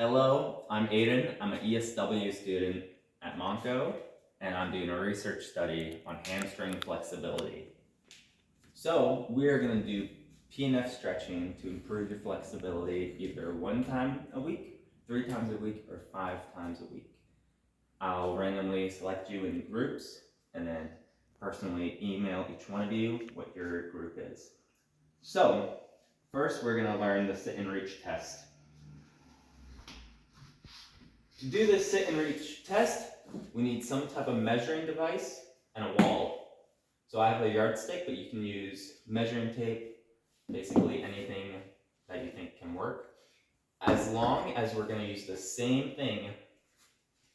Hello, I'm Aidan. I'm an ESW student at Monco, and I'm doing a research study on hamstring flexibility. So we're going to do PNF stretching to improve your flexibility either 1 time a week, 3 times a week, or 5 times a week. I'll randomly select you in groups and then personally email each one of you what your group is. So first we're going to learn the sit and reach test. To do this sit and reach test, we need some type of measuring device and a wall. So I have a yardstick, but you can use measuring tape, basically anything that you think can work. As long as we're going to use the same thing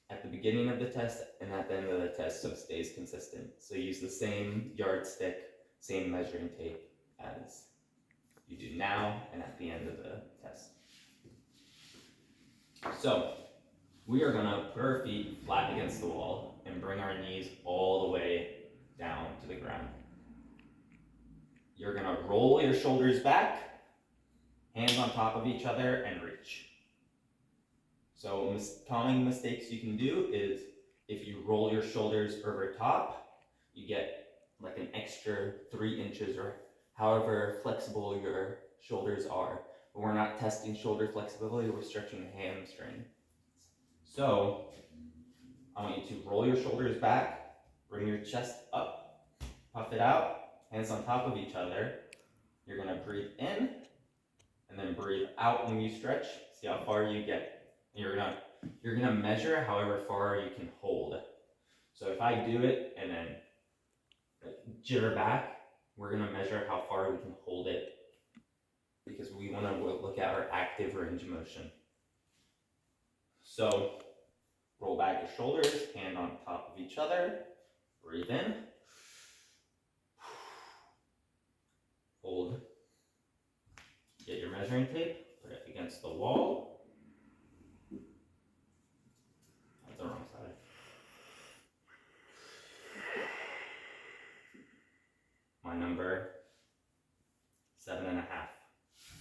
at the beginning of the test and at the end of the test so it stays consistent. So use the same yardstick, same measuring tape as you do now and at the end of the test. So we are going to put our feet flat against the wall and bring our knees all the way down to the ground. You're going to roll your shoulders back, hands on top of each other, and reach. So common mistakes you can do is if you roll your shoulders over top, you get like an extra 3 inches or however flexible your shoulders are. But we're not testing shoulder flexibility, we're stretching the hamstring. So I want you to roll your shoulders back, bring your chest up, puff it out, hands on top of each other. You're going to breathe in and then breathe out when you stretch. See how far you get. You're going to measure however far you can hold. So if I do it and then jitter back, we're going to measure how far we can hold it because we want to look at our active range of motion. So roll back your shoulders, hand on top of each other, breathe in, hold, get your measuring tape, put it against the wall. That's the wrong side. My number 7.5.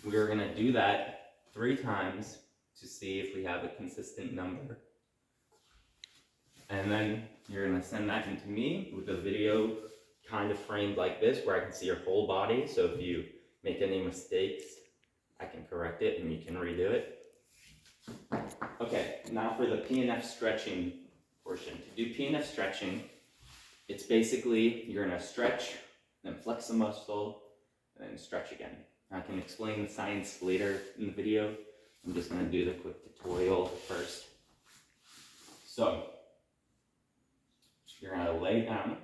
We are going to do that 3 times to see if we have a consistent number. And then you're going to send that into me with a video kind of framed like this where I can see your whole body. So if you make any mistakes, I can correct it and you can redo it. Okay, now for the PNF stretching portion. To do PNF stretching, it's basically you're going to stretch, then flex the muscle, and then stretch again. I can explain the science later in the video. I'm just going to do the quick tutorial first. So you're going to lay down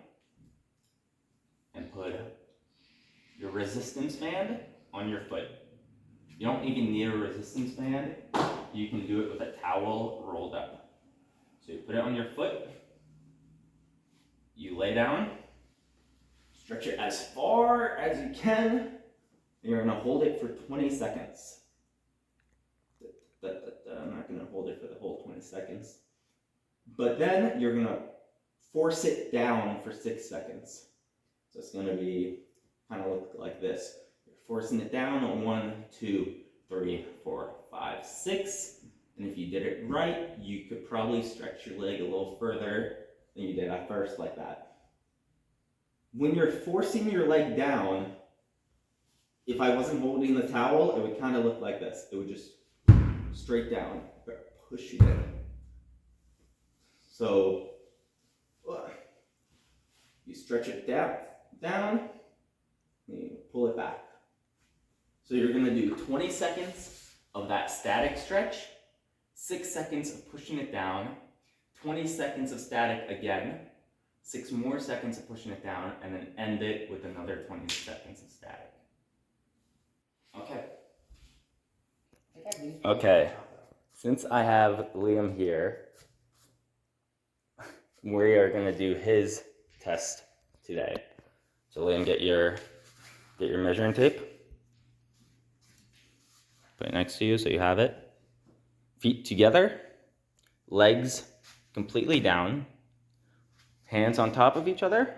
and put your resistance band on your foot. You don't even need a resistance band. You can do it with a towel rolled up. So you put it on your foot, you lay down, stretch it as far as you can, and you're going to hold it for 20 seconds. I'm not going to hold it for the whole 20 seconds. But then you're going to force it down for 6 seconds. So it's going to be kind of look like this. You're forcing it down on 1, 2, 3, 4, 5, 6. And if you did it right, you could probably stretch your leg a little further than you did at first, like that. When you're forcing your leg down, if I wasn't holding the towel, it would kind of look like this. It would just straight down, pushing it. So you stretch it down, and you pull it back. So you're going to do 20 seconds of that static stretch, 6 seconds of pushing it down, 20 seconds of static again, 6 more seconds of pushing it down, and then end it with another 20 seconds of static. Okay, since I have Liam here, we are going to do his test today. So Liam, get your measuring tape. Put it next to you so you have it. Feet together, legs completely down, hands on top of each other.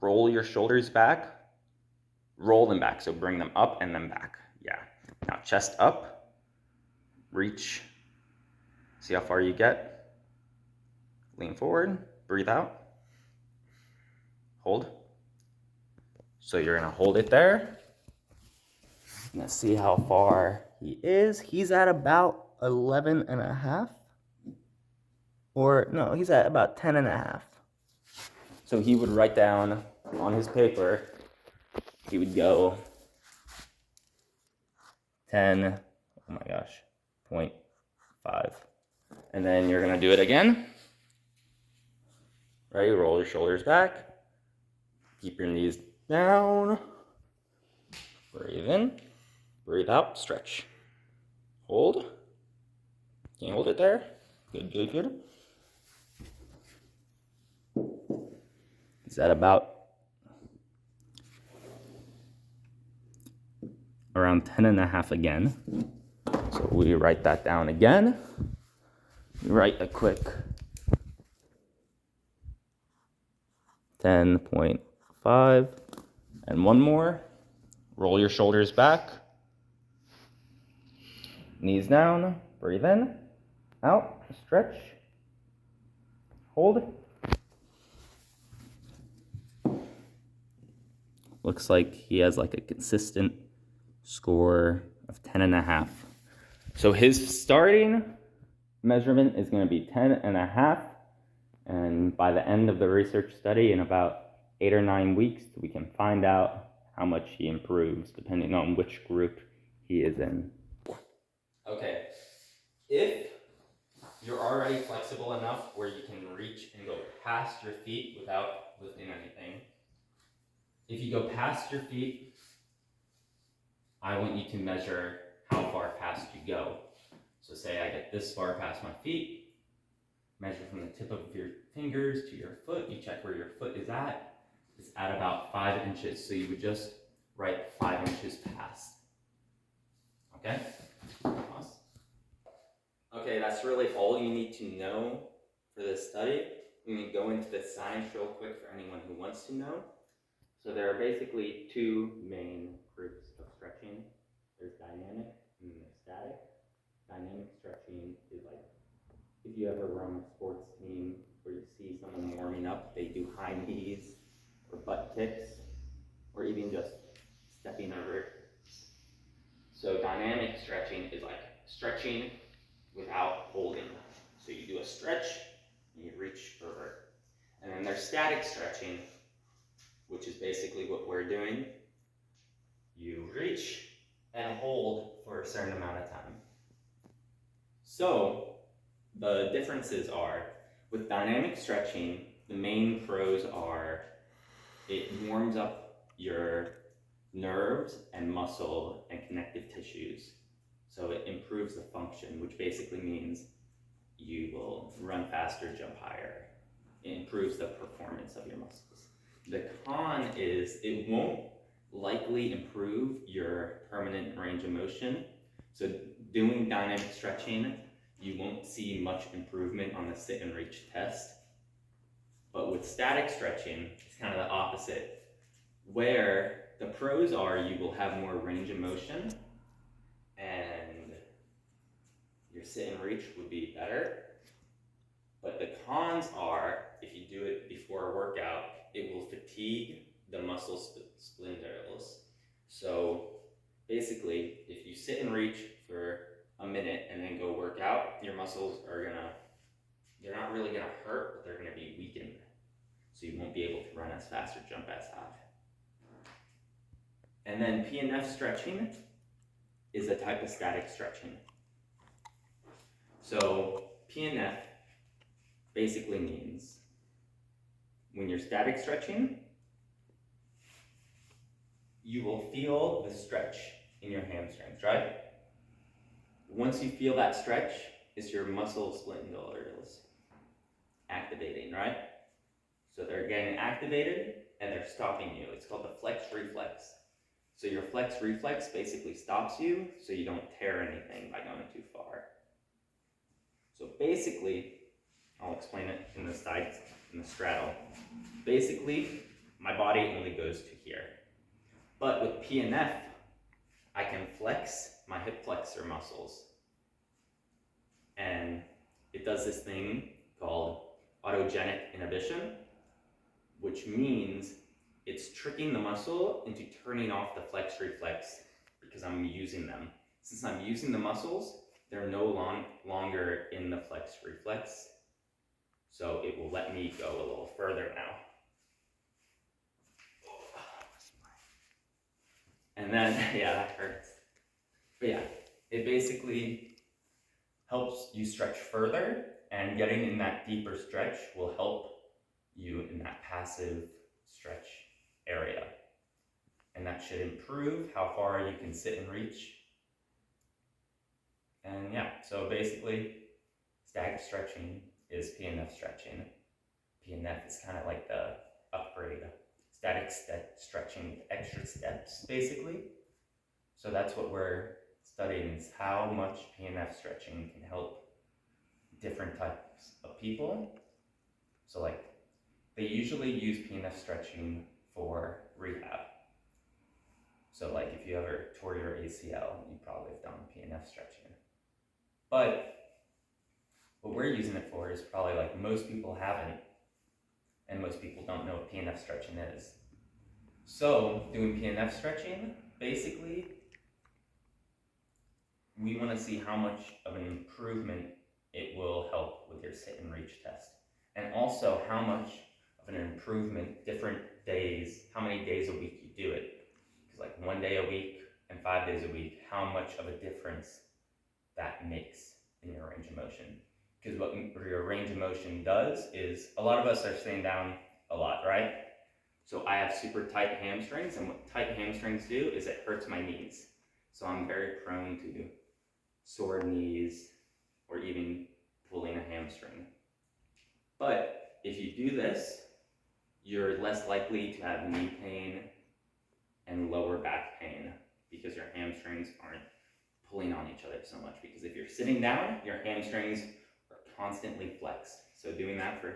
Roll your shoulders back. Roll them back, so bring them up and then back. Yeah. Now chest up, reach, See how far you get? Lean forward, breathe out, hold. So you're gonna hold it there. Let's see how far he is. He's at about 11 and a half. Or no, he's at about 10 and a half. So he would write down on his paper, he would go 10, oh my gosh, 0.5. And then you're gonna do it again. Ready, roll your shoulders back. Keep your knees down. Breathe in, breathe out, stretch. Hold. Can you hold it there? Good, good, good. Is that about around 10 and a half again? So we write that down again. We write a quick 10.5 and one more. Roll your shoulders back. Knees down. Breathe in, out, stretch. Hold. Looks like he has like a consistent score of 10 and a half. So his starting measurement is going to be 10 and a half. And by the end of the research study, in about 8 or 9 weeks, we can find out how much he improves depending on which group he is in. Okay, if you're already flexible enough where you can reach and go past your feet without lifting anything, if you go past your feet, I want you to measure how far past you go. So say I get this far past my feet, measure from the tip of your fingers to your foot, you check where your foot is at. It's at about 5 inches, so you would just write 5 inches past. Okay? Okay, that's really all you need to know for this study. I'm going to go into the science real quick for anyone who wants to know. So there are basically two main groups of stretching. There's dynamic and there's static. Dynamic stretching is like if you ever run a sports team where you see someone warming up, they do high knees or butt kicks or even just stepping over. So dynamic stretching is like stretching without holding. So you do a stretch and you reach over. And then there's static stretching, which is basically what we're doing. You reach and hold for a certain amount of time. So the differences are, with dynamic stretching, the main pros are it warms up your nerves and muscle and connective tissues. So it improves the function, which basically means you will run faster, jump higher. It improves the performance of your muscles. The con is it won't likely improve your permanent range of motion. So doing dynamic stretching, you won't see much improvement on the sit and reach test. But with static stretching, it's kind of the opposite, where the pros are you will have more range of motion and your sit and reach would be better. But the cons are, if you do it before a workout, it will fatigue the muscle spindles. So basically, if you sit and reach for a minute and then go work out, your muscles are they're not really gonna hurt, but they're gonna be weakened. So you won't be able to run as fast or jump as high. And then PNF stretching is a type of static stretching. So PNF basically means when you're static stretching, you will feel the stretch in your hamstrings, right? Once you feel that stretch, it's your muscle spindles activating, right? So they're getting activated and they're stopping you. It's called the flex reflex. So your flex reflex basically stops you so you don't tear anything by going too far. So basically, I'll explain it in the sides, in the straddle. Basically, my body only goes to here. But with PNF, I can flex my hip flexor muscles. And does this thing called autogenic inhibition, which means it's tricking the muscle into turning off the flex reflex because I'm using them. Since I'm using the muscles, they're no longer in the flex reflex, so it will let me go a little further now. And then, yeah, that hurts. But yeah, it basically helps you stretch further, and getting in that deeper stretch will help you in that passive stretch area. And that should improve how far you can sit and reach. And yeah, so basically, static stretching is PNF stretching. PNF is kind of like the upgrade. Static stretching with extra steps, basically. So that's what we're studying, is how much PNF stretching can help different types of people. So like, they usually use PNF stretching for rehab. So like if you ever tore your ACL, you probably have done PNF stretching. But what we're using it for is probably like most people haven't, and most people don't know what PNF stretching is. So doing PNF stretching, basically, we want to see how much of an improvement it will help with your sit and reach test. And also how much of an improvement different days, how many days a week you do it. Because like 1 day a week and 5 days a week, how much of a difference that makes in your range of motion. Because what your range of motion does is, a lot of us are sitting down a lot, right? So I have super tight hamstrings, and what tight hamstrings do is it hurts my knees. So I'm very prone to sore knees or even pulling a hamstring. But if you do this, you're less likely to have knee pain and lower back pain because your hamstrings aren't pulling on each other so much. Because if you're sitting down, your hamstrings are constantly flexed. So doing that for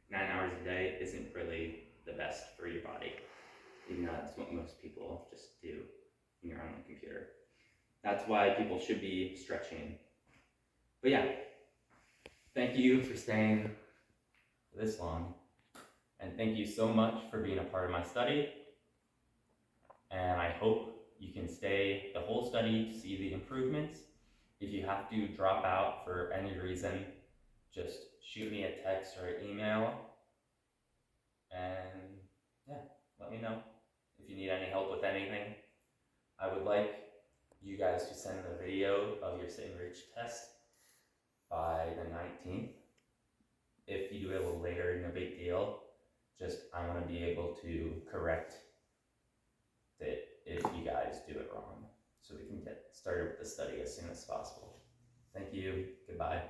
9 hours a day isn't really the best for your body, even though that's what most people just do when you're on the computer. That's why people should be stretching. But yeah, thank you for staying this long. And thank you so much for being a part of my study. And I hope you can stay the whole study to see the improvements. If you have to drop out for any reason, just shoot me a text or an email. And yeah, let me know if you need any help with anything. I would like you guys to send the video of your sit and reach test by the 19th. If you do it a little later, no big deal. Just, I want to be able to correct it if you guys do it wrong, so we can get started with the study as soon as possible. Thank you. Goodbye.